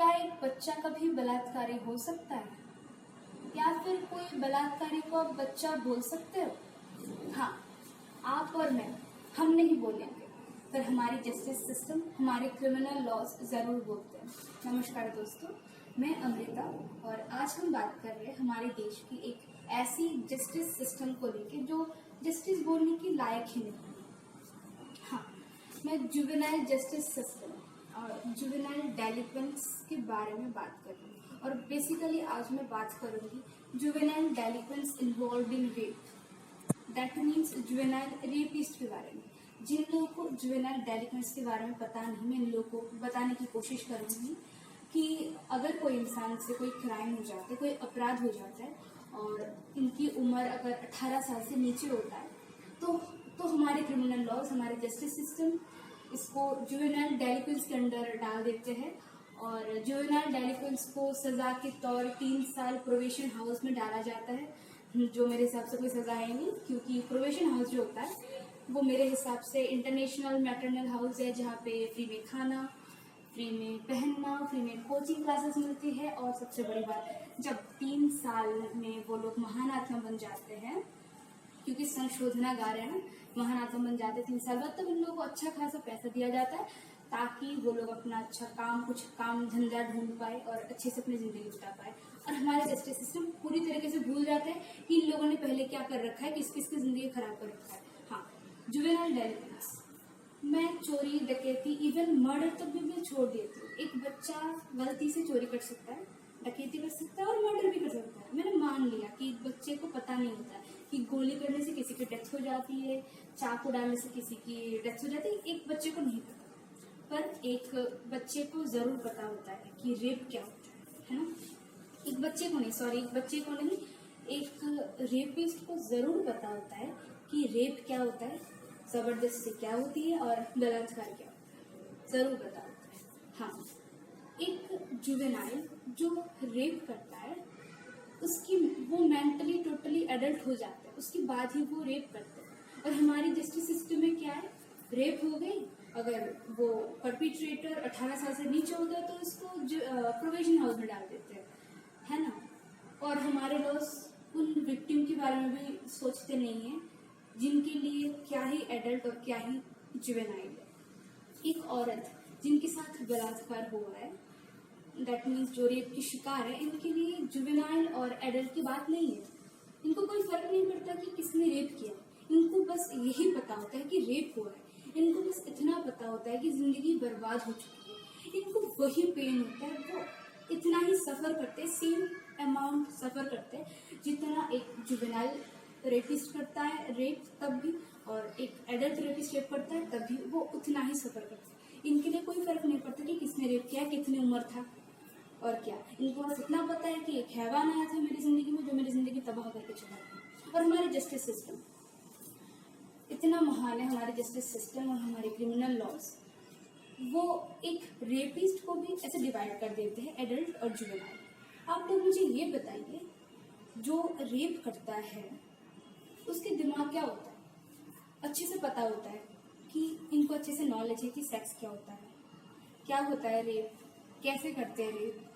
क्या एक बच्चा कभी बलात्कारी हो सकता है? या फिर कोई बलात्कारी को आप बच्चा बोल सकते हो? हाँ, आप और मैं, हम नहीं बोलेंगे, पर हमारी जस्टिस सिस्टम, हमारे क्रिमिनल लॉज जरूर बोलते हैं। नमस्कार दोस्तों, मैं अमृता और आज हम बात कर रहे हैं हमारे देश की एक ऐसी जस्टिस सिस्टम को लेकर जो जस्टिस बोलने की लायक ही नहीं। हाँ, मैं जुवेनाइल जस्टिस सिस्टम और जुवेनाइल डेलिक्वेंट्स के बारे में बात कर रही हूँ। और बेसिकली आज मैं बात करूँगी juvenile delinquents involve in rape, that means juvenile rapist के बारे में। जिन लोगों को जुवेनाइल डेलिक्वेंट्स के बारे में पता नहीं, मैं इन लोगों को बताने की कोशिश करूँगी कि अगर कोई इंसान से कोई क्राइम हो जाता है, कोई अपराध हो जाता है और इनकी उम्र अगर 18 साल से नीचे होता है तो हमारे क्रिमिनल लॉज, हमारे जस्टिस सिस्टम इसको जुवेनाइल डेलिक्वेंट्स के अंडर डाल देते हैं। और जुवेनाइल डेलिक्वेंट्स को सजा के तौर 3 साल प्रोबेशन हाउस में डाला जाता है, जो मेरे हिसाब से कोई सजा है नहीं, क्योंकि प्रोबेशन हाउस जो होता है वो मेरे हिसाब से इंटरनेशनल मैटरनल हाउस है, जहाँ पे फ्री में खाना, फ्री में पहनना, फ्री में कोचिंग क्लासेस मिलती है। और सबसे बड़ी बात, जब 3 साल में वो लोग महान आत्मा बन जाते हैं, क्योंकि संशोधनागार है ना, महान आत्मा बन जाते हैं 3 साल बाद, तब इन लोगों को अच्छा खासा पैसा दिया जाता है ताकि वो लोग अपना अच्छा कुछ काम धंधा ढूंढ पाए और अच्छे से अपनी जिंदगी बिता पाए। और हमारे जस्टिस सिस्टम पूरी तरीके से भूल जाते हैं कि इन लोगों ने पहले क्या कर रखा है, किस किस की जिंदगी खराब कर रखा है। हाँ, जुवेनाइल डेलिक्वेंट्स, मैं चोरी, डकैती, इवन मर्डर तक भी मैं छोड़ देती हूँ। एक बच्चा गलती से चोरी कर सकता है, डकैती कर सकता है और मर्डर भी कर सकता है। मैंने मान लिया कि एक बच्चे को पता नहीं होता है कि गोली करने से किसी की डेथ हो जाती है, चाकू डालने से किसी की डेथ हो जाती है, एक बच्चे को नहीं पता। पर एक बच्चे को जरूर पता होता है कि रेप क्या होता है ना। एक बच्चे को नहीं, एक रेपिस्ट को जरूर पता होता है कि रेप क्या होता है, जबरदस्ती क्या होती है और बलात्कार क्या होता है, जरूर पता होता है। हाँ, एक जुवेनाइल जो रेप करता है उसकी वो मेंटली टोटली एडल्ट हो जाता है, उसके बाद ही वो रेप करते हैं। और हमारी जस्टिस सिस्टम में क्या है, रेप हो गई, अगर वो परपिट्रेटर 18 साल से नीचे होता है तो उसको प्रोबेशन हाउस में डाल देते हैं, है ना। और हमारे लोग उन विक्टिम के बारे में भी सोचते नहीं है जिनके लिए क्या ही एडल्ट और क्या ही जुवेनाइल है। एक औरत जिनके साथ बलात्कार हुआ है, दैट मीन्स जो रेप की शिकार है, इनके लिए जुवेनाइल और एडल्ट की बात नहीं है। इनको कोई फर्क नहीं पड़ता कि किसने रेप किया, इनको बस यही पता होता है कि रेप हुआ है। इनको बस इतना पता होता है कि जिंदगी बर्बाद हो चुकी है, इनको वही पेन होता है, वो इतना ही सफर करते हैं, सेम अमाउंट सफर करते हैं जितना एक जुवेनाइल रेपिस्ट करता है रेप तब भी, और एक एडल्ट रेपिस्ट रेप करता है तब भी वो उतना ही सफर करते हैं। इनके लिए कोई फर्क नहीं पड़ता कि किसने रेप किया, कितनी उम्र था और क्या। इनको बस इतना पता है कि एक हैवान आया था मेरी जिंदगी में जो मेरी जिंदगी तबाह करके चला गया। और हमारे जस्टिस सिस्टम इतना महान है, हमारे जस्टिस सिस्टम और हमारे क्रिमिनल लॉज, वो एक रेपिस्ट को भी ऐसे डिवाइड कर देते हैं, एडल्ट और जुवेनाइल। आप लोग मुझे ये बताइए, जो रेप करता है उसके दिमाग क्या होता है? अच्छे से पता होता है कि इनको अच्छे से नॉलेज है कि सेक्स क्या होता है, क्या होता है रेप, कैसे करते हैं रेप,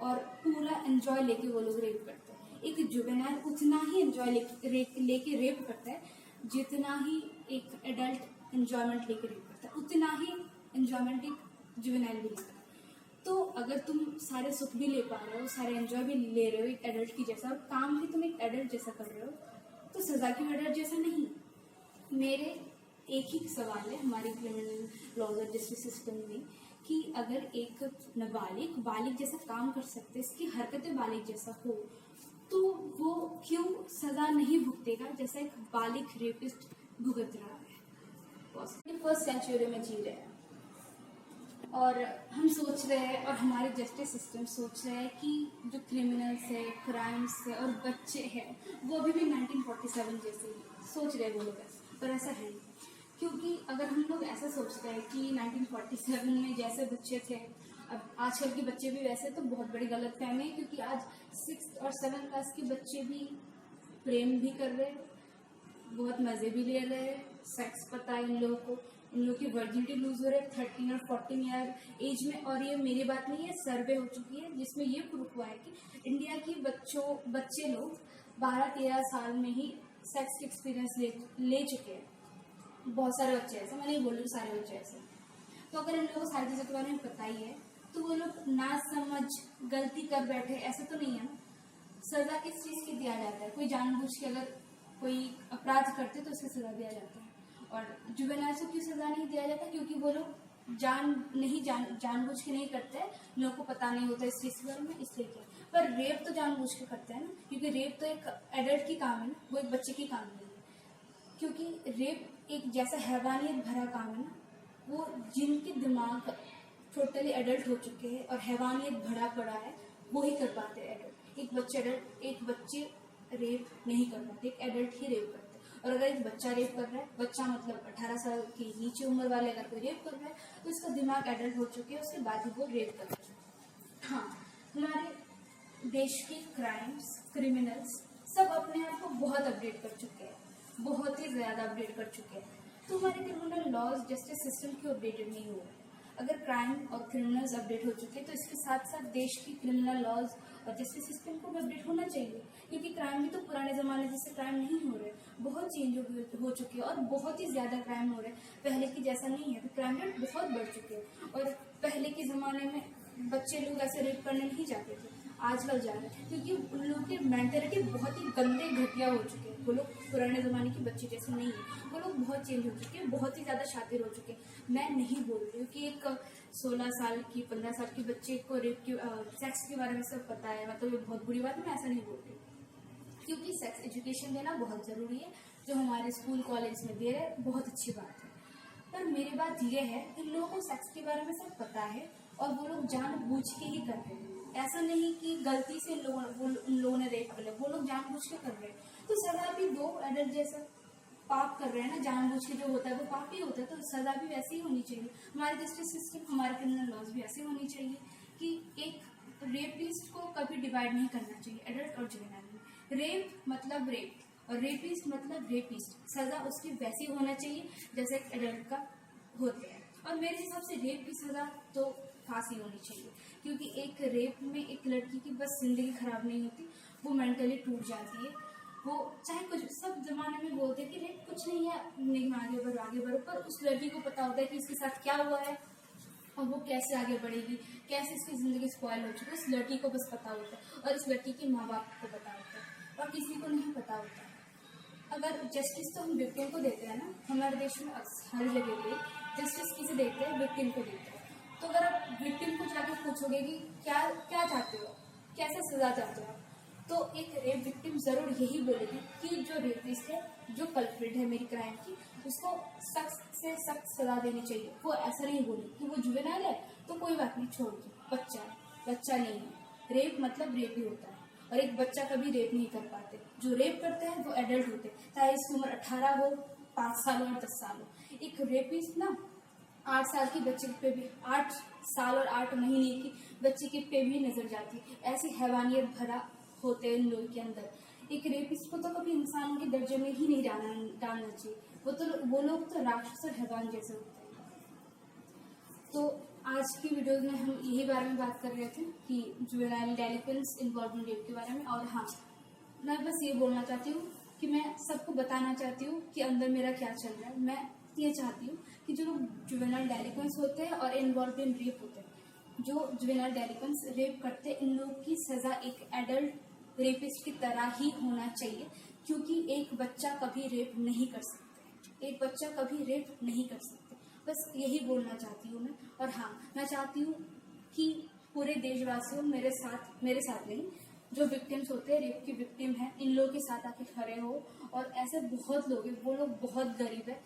और पूरा एंजॉय लेके वो लोग रेप करते हैं। एक जुवेनाइल उतना ही एंजॉय लेके रेप करता है जितना ही एक एडल्ट एंजॉयमेंट लेके रेप करता है, उतना ही एंजॉयमेंट एक जुवेनाइल भी लेता है। तो अगर तुम सारे सुख भी ले पा रहे हो, सारे एंजॉय भी ले रहे हो एक एडल्ट की जैसा, और काम भी तुम एक एडल्ट जैसा कर रहे हो, तो सजा क्यों एडल्ट जैसा नहीं? मेरे एक ही सवाल है हमारे क्रिमिनल लॉज और जस्टिस सिस्टम में कि अगर एक नाबालिग बालिग जैसा काम कर सकते, इसकी हरकतें बालिग जैसा हो, तो वो क्यों सजा नहीं भुगतेगा जैसा एक बालिग रेपिस्ट भुगत रहा है। फर्स्ट सेंचुरी में जी रहे हैं और हम सोच रहे हैं, और हमारे जस्टिस सिस्टम सोच रहे हैं कि जो क्रिमिनल्स है, क्राइम्स है और बच्चे हैं वो अभी भी 1947 जैसे सोच रहे हैं वो लोग, पर ऐसा है नहीं। क्योंकि अगर हम लोग ऐसा सोचते हैं कि 1947 में जैसे बच्चे थे अब आजकल के बच्चे भी वैसे, तो बहुत बड़ी गलत फहमी है। क्योंकि आज 6th और 7th क्लास के बच्चे भी प्रेम भी कर रहे, बहुत मजे भी ले रहे, सेक्स पता है इन लोगों को, इन लोग की वर्जिनिटी लूज हो रही है 13 और 14 ईयर एज में। और ये मेरी बात नहीं है, सर्वे हो चुकी है जिसमें ये प्रूफ हुआ है कि इंडिया की बच्चे लोग 12-13 साल में ही सेक्स के एक्सपीरियंस ले चुके हैं। बहुत सारे बच्चे ऐसे, मैं नहीं बोल रही सारे बच्चे ऐसे। तो अगर इन लोगों को सारी चीज़ों के बारे में पता ही है तो वो लोग ना समझ गलती कर बैठे, ऐसे तो नहीं है ना। सजा किस चीज़ की दिया जाता है? कोई जानबूझ के अगर कोई अपराध करते तो उसकी सजा दिया जाता है। और जुवेनाइल्स को क्यों सजा नहीं दिया जाता? क्योंकि वो लोग जानबूझ के नहीं करते हैं, लोगों को पता नहीं होता इस चीज़ के बारे में, इसलिए क्या। पर रेप तो जानबूझ के करते हैं ना, क्योंकि रेप तो एक एडल्ट की काम है ना, वो एक बच्चे की काम नहीं है। क्योंकि रेप एक जैसा हैवानियत भरा काम है ना, वो जिनके दिमाग टोटली एडल्ट हो चुके हैं और हैवानियत भरा पड़ा है वो ही कर पाते हैं एडल्ट। एक बच्चे रेप नहीं कर पाते, एक एडल्ट ही रेप करते हैं। और अगर एक बच्चा रेप कर रहा है, बच्चा मतलब 18 साल की नीचे उम्र वाले अगर कोई रेप कर रहा है तो इसका दिमाग एडल्ट हो चुके हैं, उसके बाद ही वो रेप कर रहा है। हाँ, हमारे देश के क्राइम्स, क्रिमिनल्स सब अपने आप को बहुत अपडेट कर चुके हैं, बहुत ही ज़्यादा अपडेट कर चुके हैं। तो हमारे क्रिमिनल लॉज, जस्टिस सिस्टम क्यों अपडेटेड नहीं हो रहा है? अगर क्राइम और क्रिमिनल्स अपडेट हो चुके हैं तो इसके साथ साथ देश की क्रिमिनल लॉज और जस्टिस सिस्टम को भी अपडेट होना चाहिए। क्योंकि क्राइम भी तो पुराने ज़माने जैसे क्राइम नहीं हो रहे, बहुत चेंज हो चुके हैं और बहुत ही ज़्यादा क्राइम हो रहे हैं। पहले की जैसा नहीं है, तो क्राइम रेट बहुत बढ़ चुके हैं। और पहले के ज़माने में बच्चे लोग ऐसे रेप करने नहीं जाते थे, आजकल जा रहे हैं, क्योंकि उन लोगों की मेंटेलिटी बहुत ही गंदे घटिया हो चुके हैं। वो लोग पुराने ज़माने के बच्चे जैसे नहीं है, वो लोग बहुत चेंज हो चुके हैं, बहुत ही ज़्यादा शातिर हो चुके हैं। मैं नहीं बोल रही हूँ कि एक 16 साल की 15 साल की बच्चे को रेप की सेक्स के बारे में सब पता है, मतलब ये बहुत बुरी बात है, मैं ऐसा नहीं बोल रही। क्योंकि सेक्स एजुकेशन देना बहुत ज़रूरी है, जो हमारे स्कूल कॉलेज में दे रहे हैं, बहुत अच्छी बात है। पर मेरी बात यह है कि लोगों को सेक्स के बारे में सब पता है और वो लोग जानबूझ के ही कर रहे हैं। ऐसा नहीं कि गलती से उन लोगों ने रेप कर लिया, वो लोग जानबूझ के कर रहे हैं। तो सजा भी दो, एडल्ट जैसा पाप कर रहे हैं ना, जानबूझ के जो होता है वो पाप ही होता है, तो सजा भी वैसे ही होनी चाहिए। हमारे जस्टिस सिस्टम, हमारे क्रिमिनल लॉज भी ऐसे होनी चाहिए कि एक रेपिस्ट को कभी डिवाइड नहीं करना चाहिए एडल्ट और जुवेनाइल। रेप मतलब रेप और रेपिस्ट मतलब रेपिस्ट, सजा उसकी वैसी होना चाहिए जैसे एक एडल्ट का होते हैं। और मेरे हिसाब से रेप की सजा तो फांसी होनी चाहिए, क्योंकि एक रेप में एक लड़की की बस जिंदगी खराब नहीं होती, वो मेंटली टूट जाती है। वो चाहे कुछ, सब जमाने में बोलते हैं कि रेप कुछ नहीं है, नहीं आगे बढ़ो, पर उस लड़की को पता होता है कि इसके साथ क्या हुआ है और वो कैसे आगे बढ़ेगी, कैसे इसकी जिंदगी स्पॉइल हो चुकी है, उस लड़की को बस पता होता है और इस लड़की के माँ बाप को पता होता है और किसी को नहीं पता होता। अगर जस्टिस तो हम विक्टिम को देते हैं ना, हमारे देश में हर जगह पे जस्टिस किसे देते हैं? विक्टिम को देते हैं। तो अगर आप विक्टिम को जाके पूछोगे कि क्या क्या चाहते हो, कैसे सजा चाहते हो, तो एक रेप विक्टिम जरूर यही बोलेगी कि जो रेपिस्ट है, जो कल्प्रिट है मेरी क्राइम की, उसको सख्त से सख्त सजा देनी चाहिए। वो ऐसा नहीं बोले कि वो जुवेनाइल है तो कोई बात नहीं, छोड़ दो, बच्चा है, बच्चा नहीं है। रेप मतलब रेप ही होता है और एक बच्चा कभी रेप नहीं कर पाते। जो रेप करते हैं वो एडल्ट होते हैं, चाहे इसकी उम्र 18 हो, 5 साल हो और 10 साल हो। एक रेपिस्ट ना 8 साल की बच्चे पे भी, 8 साल और 8 महीने की बच्चे के पे भी नजर जाती है। ऐसी हैवानियत भरा होते हैं इन लोगों के अंदर। एक रेपिस्ट को तो कभी इंसानों के दर्जे में ही नहीं डालना चाहिए। वो लोग तो राक्षस और हैवान जैसे होते हैं। तो आज की वीडियो में हम यही बारे में बात कर रहे थे कि juvenile delinquents involve in rape के बारे में। और हाँ, मैं बस ये बोलना चाहती हूँ कि मैं सबको बताना चाहती हूँ कि अंदर मेरा क्या चल रहा है। मैं ये चाहती हूँ कि जो लोग जुवेनाइल डेलिक्वेंट्स होते हैं और इन्वॉल्व इन रेप होते हैं, जो जुवेनाइल डेलिक्वेंट्स रेप करते हैं, इन लोगों की सजा एक एडल्ट रेपिस्ट की तरह ही होना चाहिए। क्योंकि एक बच्चा कभी रेप नहीं कर सकते, एक बच्चा कभी रेप नहीं कर सकते। बस यही बोलना चाहती हूँ मैं। और हाँ, मैं चाहती हूँ कि पूरे देशवासियों मेरे साथ नहीं, जो विक्टिम्स होते हैं, रेप की विक्टिम है, इन लोगों के साथ आके खड़े हो। और ऐसे बहुत लोग हैं, वो लोग बहुत गरीब है,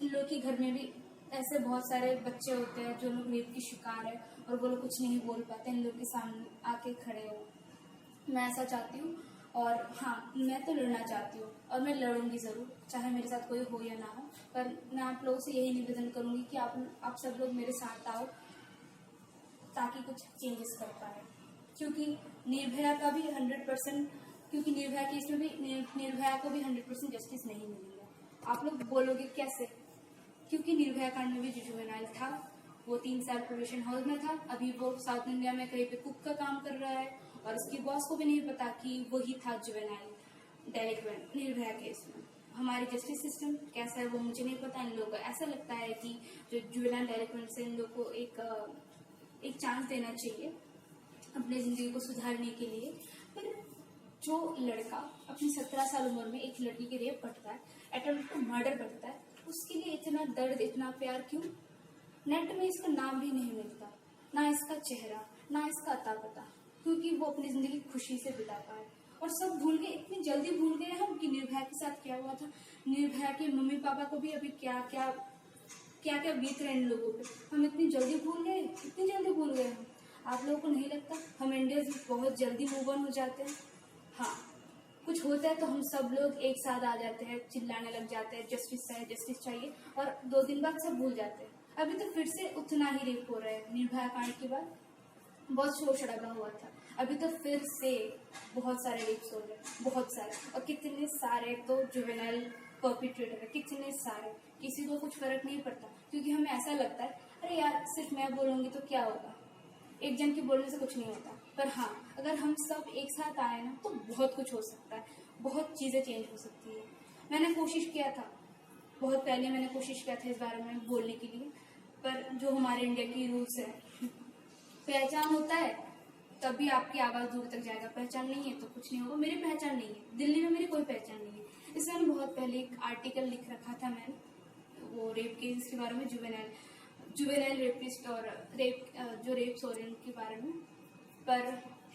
इन लोग के घर में भी ऐसे बहुत सारे बच्चे होते हैं जो लोग रेप की शिकार है और वो लोग कुछ नहीं बोल पाते, इन लोग के सामने आके खड़े हो। मैं ऐसा चाहती हूँ। और हाँ, मैं तो लड़ना चाहती हूँ और मैं लड़ूंगी ज़रूर, चाहे मेरे साथ कोई हो या ना हो। पर मैं आप लोगों से यही निवेदन करूँगी कि आप सब लोग मेरे साथ आओ ताकि कुछ चेंजेस कर पाए। क्योंकि निर्भया का भी 100%, क्योंकि निर्भया केस में भी निर्भया को भी 100% जस्टिस नहीं मिली है। आप लोग बोलोगे कैसे? क्योंकि निर्भया कांड में भी जो जुवेनाइल था वो 3 साल प्रोबेशन हाउस में था। अभी वो साउथ इंडिया में कहीं पे कुक का काम कर रहा है और उसकी बॉस को भी नहीं पता कि वही था जुवेनाइल डेलिक्वेंट निर्भया केस में। हमारी जस्टिस सिस्टम कैसा है वो मुझे नहीं पता। इन लोगों को ऐसा लगता है कि जो जुवेनाइल डेलिक्वेंट से इन लोगों को एक चांस देना चाहिए अपनी जिंदगी को सुधारने के लिए। पर जो लड़का अपनी 17 साल उम्र में एक लड़की के रेप करता है, अटेम्प्ट टू मर्डर करता है, उसके लिए इतना दर्द इतना प्यार क्यों? नेट में इसका नाम भी नहीं मिलता, ना इसका चेहरा, ना इसका अता पता, क्योंकि वो अपनी जिंदगी खुशी से बिता पाए। और सब भूल गए, इतनी जल्दी भूल गए हम कि निर्भया के साथ क्या हुआ था। निर्भया के मम्मी पापा को भी अभी क्या क्या बीत रहे इन लोगों पे, हम इतनी जल्दी भूल गए, इतनी जल्दी भूल गए हम। आप लोगों को नहीं लगता हम इंडियंस बहुत जल्दी मूव ऑन हो जाते हैं? हाँ, कुछ होता है तो हम सब लोग एक साथ आ जाते हैं, चिल्लाने लग जाते हैं जस्टिस चाहिए, और 2 दिन बाद सब भूल जाते हैं। अभी तो फिर से उतना ही रेप हो रहा है। निर्भया कांड के बाद बहुत शोर शराबा हुआ था, अभी तो फिर से बहुत सारे रेप्स हो रहे हैं, बहुत सारे, और कितने सारे तो जुवेनाइल परपिट्रेटर है, कितने सारे। किसी को कुछ फर्क नहीं पड़ता, क्योंकि हमें ऐसा लगता है अरे यार सिर्फ मैं बोलूंगी तो क्या होगा, एक जन के बोलने से कुछ नहीं होता। पर हाँ, अगर हम सब एक साथ आए ना तो बहुत कुछ हो सकता है, बहुत चीज़ें चेंज हो सकती है। मैंने कोशिश किया था, बहुत पहले मैंने कोशिश किया था इस बारे में बोलने के लिए, पर जो हमारे इंडिया की रूल्स है, पहचान होता है तभी आपकी आवाज़ दूर तक जाएगा, पहचान नहीं है तो कुछ नहीं होगा। मेरी पहचान नहीं है, दिल्ली में मेरी कोई पहचान नहीं है। इसमें मैंने बहुत पहले एक आर्टिकल लिख रखा था मैंने, वो रेप केस के बारे में, जुवेनाइल रेपिस्ट और जो रेप्स हो रहे हैं उनके बारे में, पर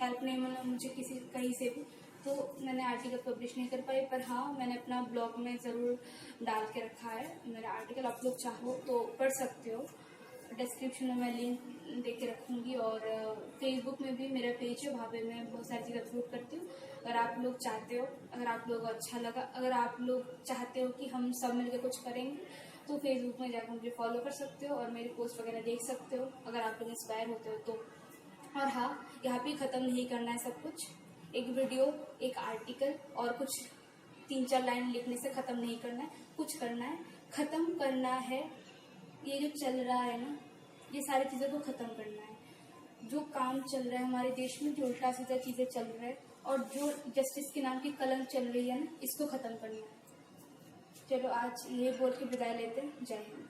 हेल्प नहीं मिला मुझे किसी कहीं से भी, तो मैंने आर्टिकल पब्लिश नहीं कर पाई। पर हाँ, मैंने अपना ब्लॉग में ज़रूर डाल के रखा है मेरा आर्टिकल, आप लोग चाहो तो पढ़ सकते हो। डिस्क्रिप्शन में मैं लिंक दे के रखूँगी, और फेसबुक में भी मेरा पेज है, वहाँ पे मैं बहुत सारी चीज़ें अपलोड करती हूँ। अगर आप लोग चाहते हो, अगर आप लोग अच्छा लगा, अगर आप लोग चाहते हो कि हम सब मिलकर कुछ करेंगे, तो फेसबुक में जाकर मुझे फॉलो कर सकते हो और मेरी पोस्ट वगैरह देख सकते हो, अगर आप लोग इंस्पायर होते हो तो। और हाँ, यहाँ पे ख़त्म नहीं करना है सब कुछ, एक वीडियो, एक आर्टिकल और कुछ 3-4 लाइन लिखने से ख़त्म नहीं करना है, कुछ करना है, ख़त्म करना है। ये जो चल रहा है ना, ये सारी चीज़ों को ख़त्म करना है। जो काम चल रहा है हमारे देश में, जो उल्टा सीधा चीज़ें चल रहा है और जो जस्टिस के नाम की कलंक चल रही है ना, इसको ख़त्म करना है। चलो आज ये बोल के विदाई लेते हैं। जय हिंद।